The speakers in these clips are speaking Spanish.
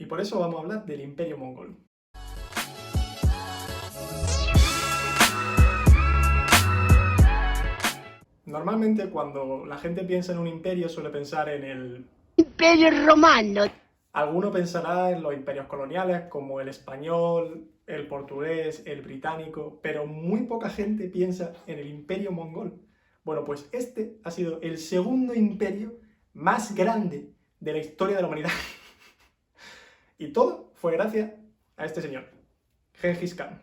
por eso vamos a hablar del Imperio Mongol. Normalmente cuando la gente piensa en un imperio suele pensar en el Imperio Romano. Alguno pensará en los imperios coloniales como el español, el portugués, el británico, pero muy poca gente piensa en el imperio mongol. Bueno, pues este ha sido el segundo imperio más grande de la historia de la humanidad. Y todo fue gracias a este señor, Genghis Khan.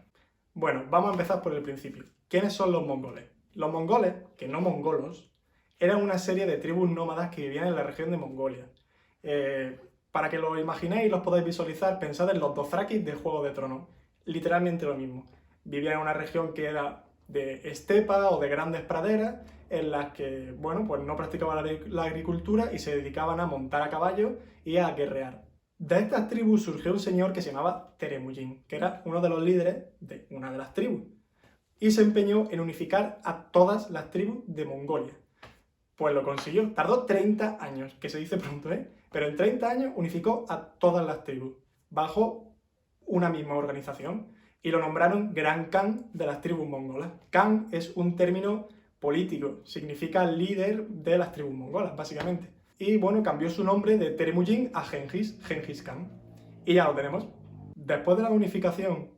Bueno, vamos a empezar por el principio. ¿Quiénes son los mongoles? Los mongoles, que no mongolos, eran una serie de tribus nómadas que vivían en la región de Mongolia. Para que lo imaginéis y los podáis visualizar, pensad en los Dothraki de Juego de Tronos. Literalmente lo mismo. Vivían en una región que era de estepa o de grandes praderas, en las que, bueno, pues no practicaban la agricultura y se dedicaban a montar a caballo y a guerrear. De estas tribus surgió un señor que se llamaba Temujin, que era uno de los líderes de una de las tribus, y se empeñó en unificar a todas las tribus de Mongolia. Pues lo consiguió. Tardó 30 años, que se dice pronto, ¿eh? Pero en 30 años unificó a todas las tribus, bajo una misma organización, y lo nombraron Gran Khan de las tribus mongolas. Khan es un término político, significa líder de las tribus mongolas, básicamente. Y bueno, cambió su nombre de Temujin a Genghis Khan. Y ya lo tenemos. Después de la unificación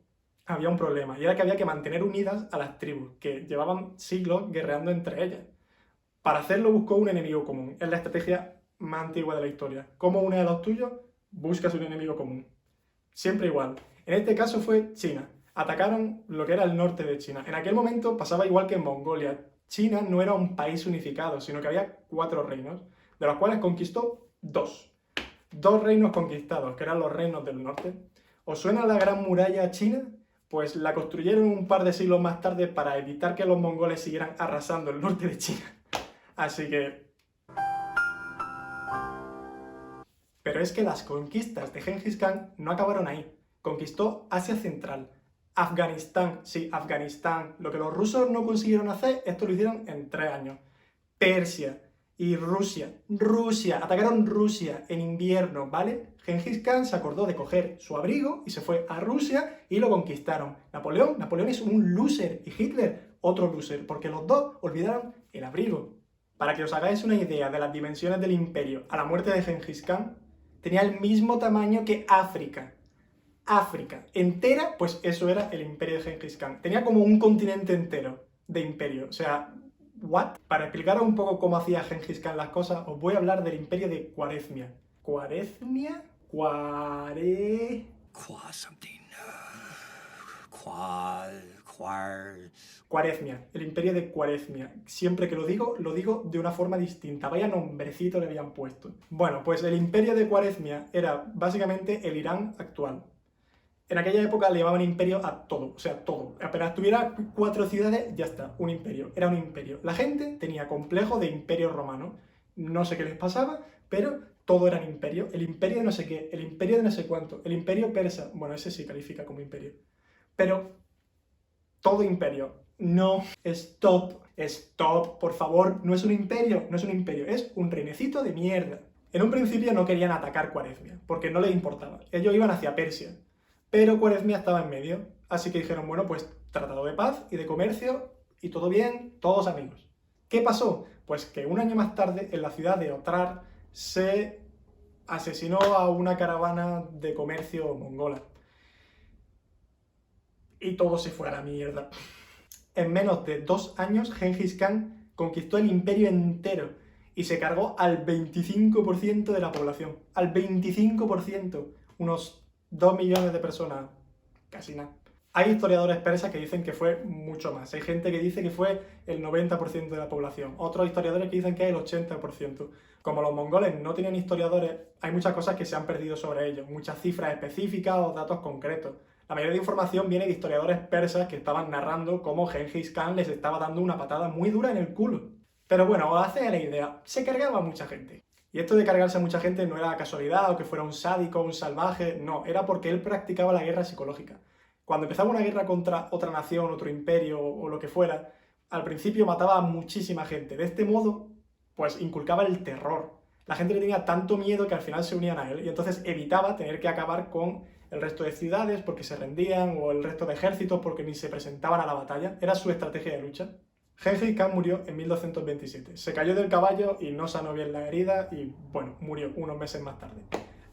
había un problema, y era que había que mantener unidas a las tribus, que llevaban siglos guerreando entre ellas. Para hacerlo buscó un enemigo común. Es la estrategia más antigua de la historia. ¿Cómo une a los tuyos? Buscas un enemigo común. Siempre igual. En este caso fue China. Atacaron lo que era el norte de China. En aquel momento pasaba igual que en Mongolia. China no era un país unificado, sino que había 4 reinos, de los cuales conquistó 2. 2 reinos conquistados, que eran los reinos del norte. ¿Os suena la Gran Muralla China? Pues la construyeron un par de siglos más tarde para evitar que los mongoles siguieran arrasando el norte de China. Así que... Pero es que las conquistas de Genghis Khan no acabaron ahí. Conquistó Asia Central, Afganistán, sí, Afganistán. Lo que los rusos no consiguieron hacer, esto lo hicieron en 3 años. Persia y Rusia. Atacaron Rusia en invierno, ¿vale? Genghis Khan se acordó de coger su abrigo y se fue a Rusia y lo conquistaron. Napoleón es un loser y Hitler otro loser, porque los dos olvidaron el abrigo. Para que os hagáis una idea de las dimensiones del imperio a la muerte de Genghis Khan, tenía el mismo tamaño que África. África entera, pues eso era el imperio de Genghis Khan. Tenía como un continente entero de imperio. O sea, ¿what? Para explicaros un poco cómo hacía Genghis Khan las cosas, os voy a hablar del imperio de Cuaresmia. ¿Cuaresmia? Cuaresmia, el imperio de Cuaresmia. Siempre que lo digo de una forma distinta. Vaya nombrecito le habían puesto. Bueno, pues el imperio de Cuaresmia era básicamente el Irán actual. En aquella época le llamaban imperio a todo, o sea, todo. Apenas tuviera 4 ciudades, ya está, un imperio. Era un imperio. La gente tenía complejo de imperio romano. No sé qué les pasaba, pero todo era un imperio. El imperio de no sé qué, el imperio de no sé cuánto, el imperio persa. Bueno, ese sí califica como imperio. Pero todo imperio. No, stop, por favor, no es un imperio, es un reinecito de mierda. En un principio no querían atacar Cuaresmia, porque no les importaba. Ellos iban hacia Persia. Pero Cuaresmia estaba en medio, así que dijeron, bueno, pues tratado de paz y de comercio, y todo bien, todos amigos. ¿Qué pasó? Pues que un año más tarde, en la ciudad de Otrar, se asesinó a una caravana de comercio mongola. Y todo se fue a la mierda. En menos de 2 años, Genghis Khan conquistó el imperio entero y se cargó al 25% de la población. Al 25%. Unos 2 millones de personas, casi nada. Hay historiadores persas que dicen que fue mucho más. Hay gente que dice que fue el 90% de la población. Otros historiadores que dicen que es el 80%. Como los mongoles no tenían historiadores, hay muchas cosas que se han perdido sobre ellos. Muchas cifras específicas o datos concretos. La mayoría de información viene de historiadores persas que estaban narrando cómo Genghis Khan les estaba dando una patada muy dura en el culo. Pero bueno, os hacéis la idea, se cargaba a mucha gente. Y esto de cargarse a mucha gente no era casualidad o que fuera un sádico o un salvaje, no, era porque él practicaba la guerra psicológica. Cuando empezaba una guerra contra otra nación, otro imperio o lo que fuera, al principio mataba a muchísima gente. De este modo, pues inculcaba el terror. La gente le tenía tanto miedo que al final se unían a él y entonces evitaba tener que acabar con el resto de ciudades porque se rendían o el resto de ejércitos porque ni se presentaban a la batalla. Era su estrategia de lucha. Gengis Khan murió en 1227. Se cayó del caballo y no sanó bien la herida y, bueno, murió unos meses más tarde.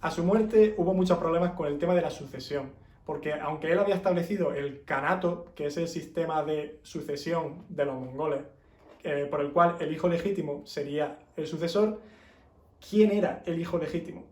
A su muerte hubo muchos problemas con el tema de la sucesión, porque aunque él había establecido el Kanato, que es el sistema de sucesión de los mongoles, por el cual el hijo legítimo sería el sucesor, ¿quién era el hijo legítimo?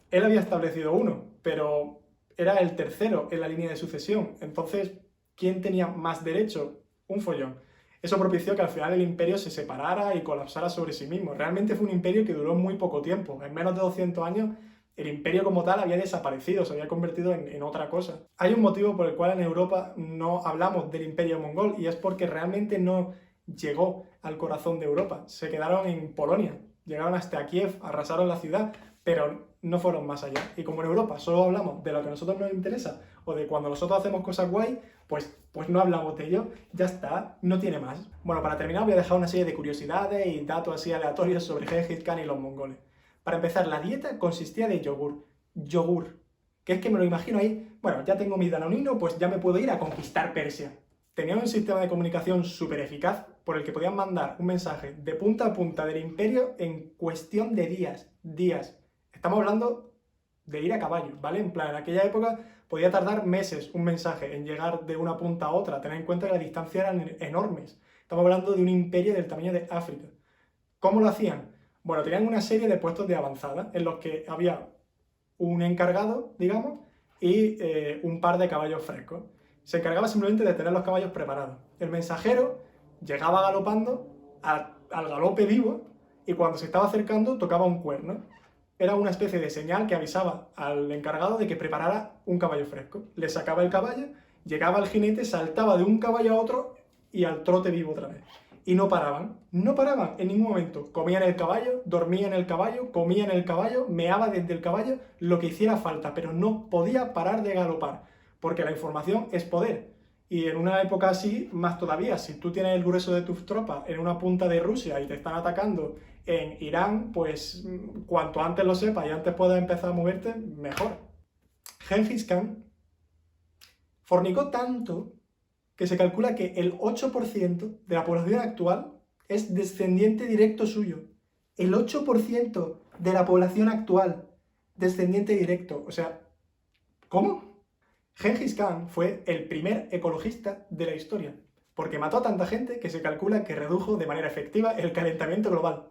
Él había establecido uno, pero era el tercero en la línea de sucesión. Entonces, ¿quién tenía más derecho? Un follón. Eso propició que al final el imperio se separara y colapsara sobre sí mismo. Realmente fue un imperio que duró muy poco tiempo. En menos de 200 años, el imperio como tal había desaparecido, se había convertido en otra cosa. Hay un motivo por el cual en Europa no hablamos del imperio mongol y es porque realmente no llegó al corazón de Europa. Se quedaron en Polonia, llegaron hasta Kiev, arrasaron la ciudad, pero no fueron más allá. Y como en Europa solo hablamos de lo que a nosotros nos interesa o de cuando nosotros hacemos cosas guay, pues no hablamos de ello, ya está, no tiene más. Bueno, para terminar voy a dejar una serie de curiosidades y datos así aleatorios sobre Gengis Khan y los mongoles. Para empezar, la dieta consistía de yogur, que es que me lo imagino ahí, bueno, ya tengo mi danonino, pues ya me puedo ir a conquistar Persia. Tenían un sistema de comunicación súper eficaz por el que podían mandar un mensaje de punta a punta del imperio en cuestión de días. Estamos hablando de ir a caballo, ¿vale? En plan, en aquella época podía tardar meses un mensaje en llegar de una punta a otra. Tened en cuenta que las distancias eran enormes. Estamos hablando de un imperio del tamaño de África. ¿Cómo lo hacían? Bueno, tenían una serie de puestos de avanzada en los que había un encargado, digamos, y un par de caballos frescos. Se encargaba simplemente de tener los caballos preparados. El mensajero llegaba galopando al galope vivo y cuando se estaba acercando tocaba un cuerno. Era una especie de señal que avisaba al encargado de que preparara un caballo fresco. Le sacaba el caballo, llegaba el jinete, saltaba de un caballo a otro y al trote vivo otra vez. Y no paraban en ningún momento. Comían el caballo, dormían en el caballo, comían el caballo, meaba desde el caballo, lo que hiciera falta, pero no podía parar de galopar, porque la información es poder. Y en una época así, más todavía, si tú tienes el grueso de tus tropas en una punta de Rusia y te están atacando en Irán, pues cuanto antes lo sepas y antes puedas empezar a moverte, mejor. Gengis Khan fornicó tanto que se calcula que el 8% de la población actual es descendiente directo suyo. El 8% de la población actual, descendiente directo. O sea, ¿cómo? Gengis Khan fue el primer ecologista de la historia, porque mató a tanta gente que se calcula que redujo de manera efectiva el calentamiento global.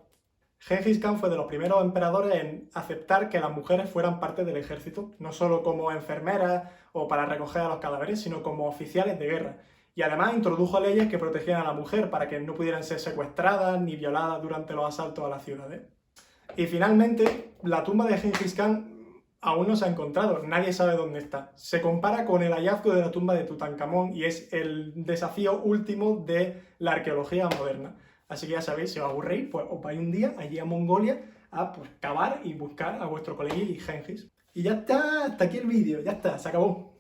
Gengis Khan fue de los primeros emperadores en aceptar que las mujeres fueran parte del ejército, no solo como enfermeras o para recoger a los cadáveres, sino como oficiales de guerra. Y además introdujo leyes que protegían a la mujer para que no pudieran ser secuestradas ni violadas durante los asaltos a las ciudades. Y finalmente, la tumba de Gengis Khan aún no se ha encontrado, nadie sabe dónde está. Se compara con el hallazgo de la tumba de Tutankamón y es el desafío último de la arqueología moderna. Así que ya sabéis, si os aburréis, pues os vais un día allí a Mongolia a cavar y buscar a vuestro colegio Gengis. Y ya está, hasta aquí el vídeo, ya está, se acabó.